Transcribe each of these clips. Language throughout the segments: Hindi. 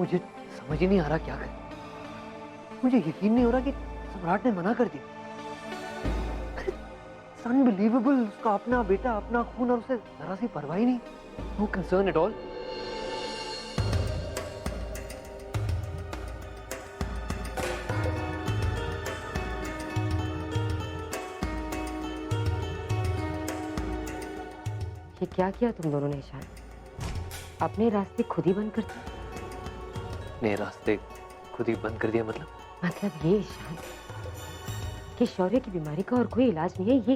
मुझे समझ ही नहीं आ रहा क्या करें। मुझे यकीन नहीं हो रहा कि सम्राट ने मना कर दिया। अनबिलीवेबल, उसका अपना बेटा, अपना खून, और उसे जरा सी परवाह ही नहीं। No concern at all. ये क्या किया तुम दोनों ने ईशान? अपने रास्ते खुद ही बंद कर दिए। नए रास्ते खुद ही बंद कर दिया मतलब? मतलब ये ईशान कि शौर्य की बीमारी का और कोई इलाज नहीं है।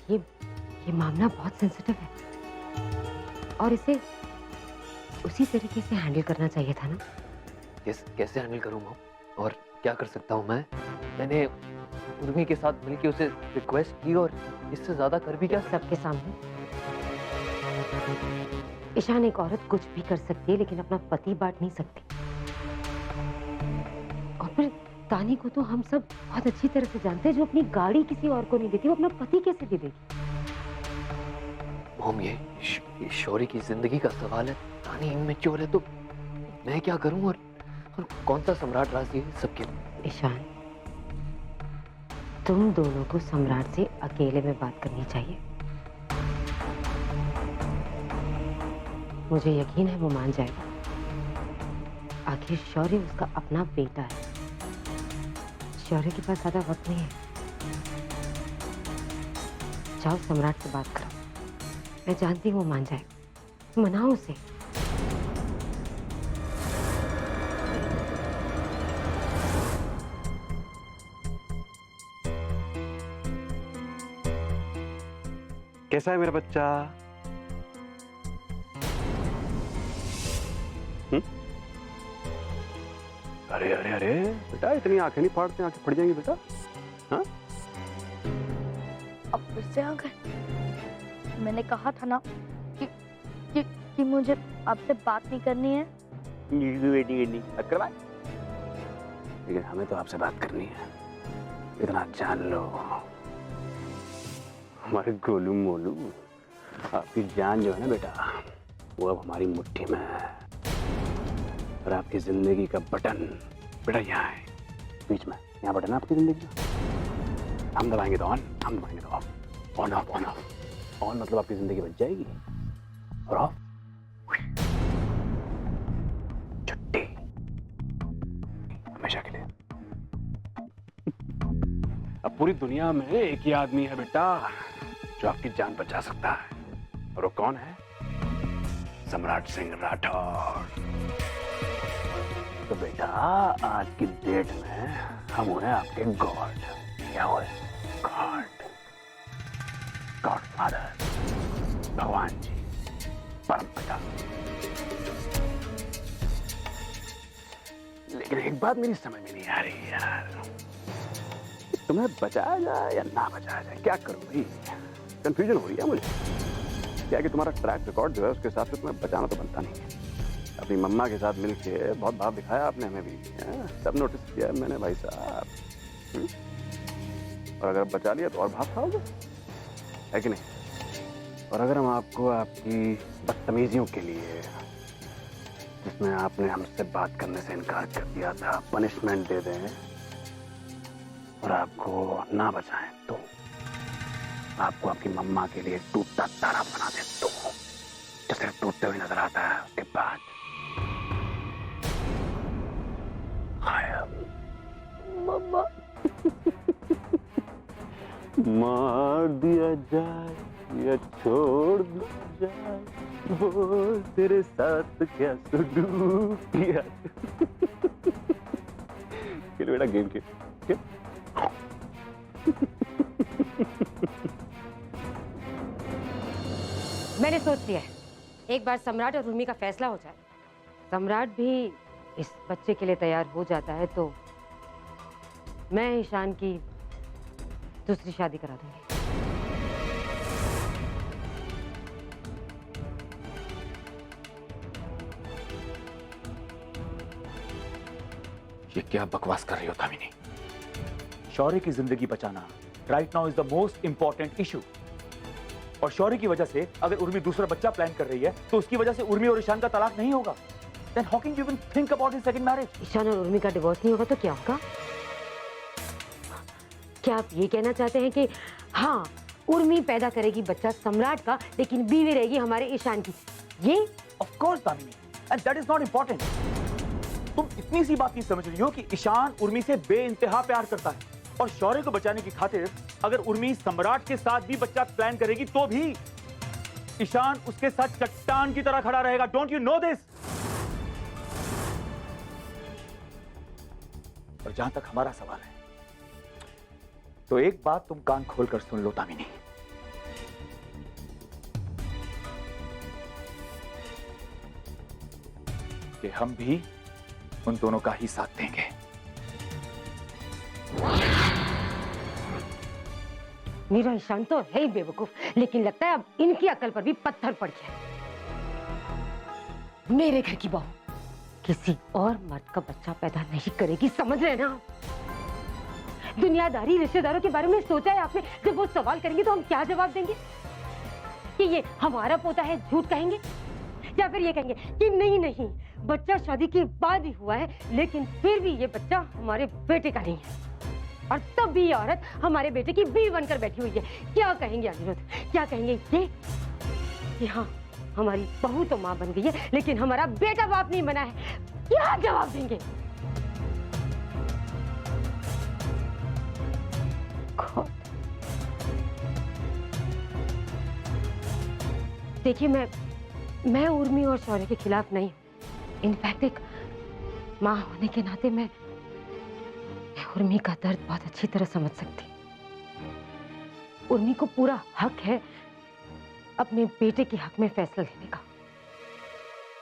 ये मामला बहुत सेंसिटिव है और इसे उसी तरीके से हैंडल करना चाहिए था ना। कैसे हैंडल करूं मॉम? और क्या कर सकता हूं मैं? मैंने उर्मी के साथ मिलकर उसे रिक्वेस्ट की और इससे ज्यादा कर भी क्या? सबके सामने ईशान, एक औरत कुछ भी कर सकती है लेकिन अपना पति बांट नहीं सकती। और फिर तानी को तो हम सब बहुत अच्छी तरह से जानते हैं, जो अपनी गाड़ी किसी और को नहीं देती वो अपना पति कैसे दे देगी? मॉम, ये शौर्य की जिंदगी का सवाल है। तानी इमेच्योर है तो मैं क्या करूं? और कौन सा सम्राट राजी है सबके? ईशान, तुम दोनों को सम्राट से अकेले में बात करनी चाहिए। मुझे यकीन है वो मान जाएगा। आखिर शौर्य उसका अपना बेटा है। शौर्य के पास ज्यादा वक्त नहीं है। जाओ सम्राट से बात करो। मैं जानती हूँ वो मान जाएगा। मनाओ उसे। कैसा है मेरा बच्चा? अरे अरे अरे बेटा, इतनी आंखें नहीं फाड़ते, आंखें फट जाएंगी बेटा। हाँ, अब फिर से आ गए। मैंने कहा था ना कि मुझे आपसे बात नहीं करनी है। लेकिन हमें तो आपसे बात करनी है। इतना जान लो, हमारे गोलू मोलू, आपकी जान जो है ना बेटा, वो अब हमारी मुट्ठी में है। और आपकी जिंदगी का बटन बेटा यहाँ है, बीच में। यहाँ बटन है आपकी जिंदगी का। हम दबाएंगे तो ऑन, हम दबाएंगे तो of. On off on off. On मतलब आपकी जिंदगी बच जाएगी, और ऑफ छुट्टी, हमेशा के लिए। अब पूरी दुनिया में एक ही आदमी है बेटा जो आपकी जान बचा सकता है, और वो कौन है? सम्राट सिंह राठौर। तो बेटा, आज की डेट में हम हुए आपके गॉड। क्या हुए? गॉड, गॉडफादर, भगवान जी, परम पिता। लेकिन एक बात मेरी समझ में नहीं आ रही यार, तुम्हें बचाया जाए या ना बचाया जाए? क्या करूं भाई, कंफ्यूजन हो रही है मुझे। क्या कि तुम्हारा ट्रैक रिकॉर्ड जो है उसके हिसाब से तुम्हें बचाना तो बनता नहीं है। अपनी मम्मा के साथ मिलके बहुत भाव दिखाया आपने हमें भी, सब नोटिस किया मैंने भाई साहब। और अगर बचा लिया तो और भाव खाओगे, है कि नहीं? और अगर हम आपको आपकी बदतमीजियों के लिए, जिसमें आपने हमसे बात करने से इनकार कर दिया था, पनिशमेंट दे दें और आपको ना बचाएं, तो आपको आपकी मम्मा के लिए टूटता तारा बना दे, तो जैसे टूटते हुए नजर आता है, उसके बाद मम्मा मार दिया जाए या छोड़ दिया जाए, वो तेरे साथ क्या सुलूक किया। खेल बेटा, गेम खेल। मैंने सोच लिया है, एक बार सम्राट और उर्मी का फैसला हो जाए, सम्राट भी इस बच्चे के लिए तैयार हो जाता है, तो मैं ईशान की दूसरी शादी करा दूंगी। ये क्या बकवास कर रही हो दामिनी? शौर्य की जिंदगी बचाना right now is the most important issue. और शौर्य की वजह से अगर उर्मी दूसरा बच्चा प्लान कर रही है तो उसकी वजह से उर्मी और ईशान का तलाक नहीं होगा। then how can you even think about his second marriage? Ishan और उर्मी का डिवोर्स नहीं होगा तो क्या होगा? क्या आप ये कहना चाहते हैं कि हाँ, उर्मी पैदा करेगी बच्चा सम्राट का, लेकिन बीवी रहेगी हमारे ईशान की? ये Of course, Damini, and that is not important. तुम इतनी सी बात नहीं समझ रही हो कि ईशान उर्मी से बेइंतहा प्यार करता है, और शौर्य को बचाने की खातिर अगर उर्मी सम्राट के साथ भी बच्चा प्लान करेगी तो भी ईशान उसके साथ चट्टान की तरह खड़ा रहेगा. Don't you know this? और जहां तक हमारा सवाल है, तो एक बात तुम कान खोलकर सुन लो दामिनी. कि हम भी उन दोनों का ही साथ देंगे. मेरा ईशान तो है ही बेवकूफ, लेकिन लगता है अब इनकी अकल पर भी पत्थर पड़ गया. मेरे घर की बहू किसी और मर्द का बच्चा पैदा नहीं करेगी, समझ रहे ना? दुनियादारी रिश्तेदारों के बारे में सोचा है आपने? जब वो सवाल करेंगे तो हम क्या जवाब देंगे? कि ये हमारा पोता है, झूठ कहेंगे? या फिर ये कहेंगे कि नहीं नहीं, बच्चा शादी के बाद ही हुआ है, लेकिन फिर भी ये बच्चा हमारे बेटे का नहीं है, और तब भी ये औरत हमारे बेटे की बीवी बनकर बैठी हुई है. क्या कहेंगे अनिरुद्ध? क्या कहेंगे ये कि हाँ, हमारी बहू तो माँ बन गई है, लेकिन हमारा बेटा बाप नहीं बना है? क्या जवाब देंगे? देखिए, मैं उर्मी और शौर्य के खिलाफ नहीं हूं. इनफैक्ट एक माँ होने के नाते मैं उर्मी का दर्द बहुत अच्छी तरह समझ सकती. उर्मी को पूरा हक है अपने बेटे के हक में फैसला लेने का,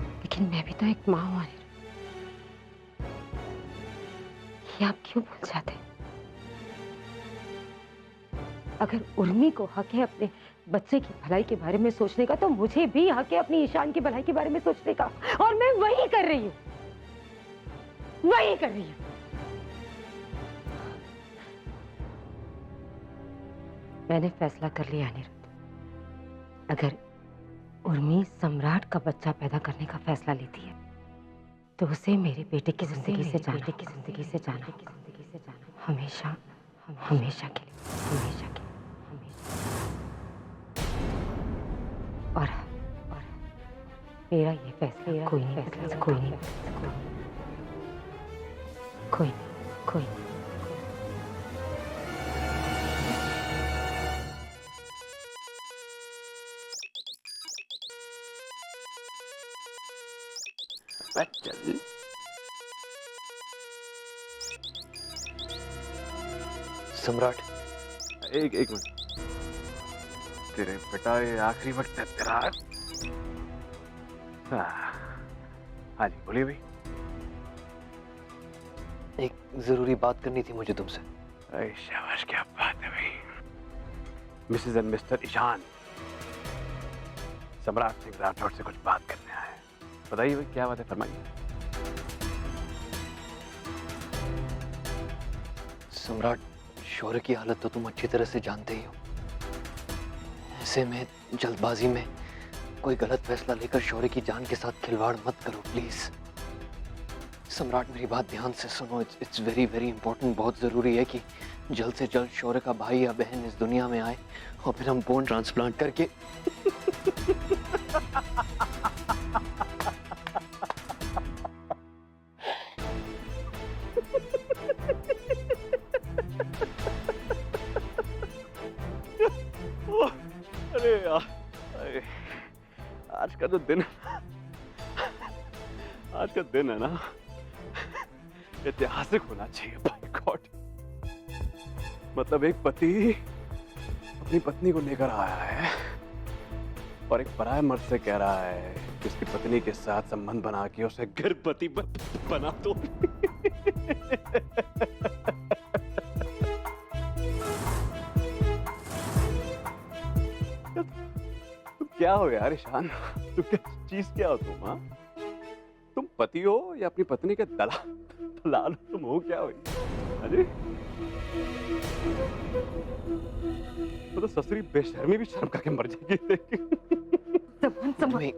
लेकिन मैं भी तो एक माँ हूं. ये आप क्यों भूल जाते हैं? अगर उर्मी को हक है अपने बच्चे की भलाई के बारे में सोचने का, तो मुझे भी हक है अपनी ईशान की भलाई के बारे में सोचने का, और मैं वही कर रही हूँ. मैंने फैसला कर लिया अनिरुद्ध. अगर उर्मी सम्राट का बच्चा पैदा करने का फैसला लेती है, तो उसे मेरे बेटे की जिंदगी से जाना हमेशा के लिए. और मेरा ये फैसला कोई नहीं. चल. सम्राट, एक मिनट. तेरे बेटा ये आखिरी वक्त है तेरा. हाँ जी, बोलिए भाई. एक जरूरी बात करनी थी मुझे तुमसे. अरे शाबाश, क्या बात है भाई. मिसेस एंड मिस्टर ईशान, सम्राट सिंह राठौड़ से कुछ बात करने आए. बताइए भाई, क्या बात है, फरमाइए. सम्राट, शौर्य की हालत तो तुम अच्छी तरह से जानते ही हो. ऐसे में जल्दबाजी में कोई गलत फैसला लेकर शौर्य की जान के साथ खिलवाड़ मत करो प्लीज. सम्राट, मेरी बात ध्यान से सुनो. It's very very important. बहुत जरूरी है कि जल्द से जल्द शौर्य का भाई या बहन इस दुनिया में आए, और फिर हम बोन ट्रांसप्लांट करके अरे यार, आज का जो दिन है ना, ऐतिहासिक होना चाहिए. By God. मतलब एक पति अपनी पत्नी को लेकर आया है और एक पराये मर्द से कह रहा है कि उसकी पत्नी के साथ संबंध बना के उसे गर्भवती बना दो. क्या हो यार ईशान, तुम क्या चीज, क्या हो तुम? हाँ, तुम पति हो या अपनी पत्नी के दलाल? तुम हो क्या? हुई अरे, तो ससुरी बेशर्मी भी शर्म करके मर जाएगी. तुम्हें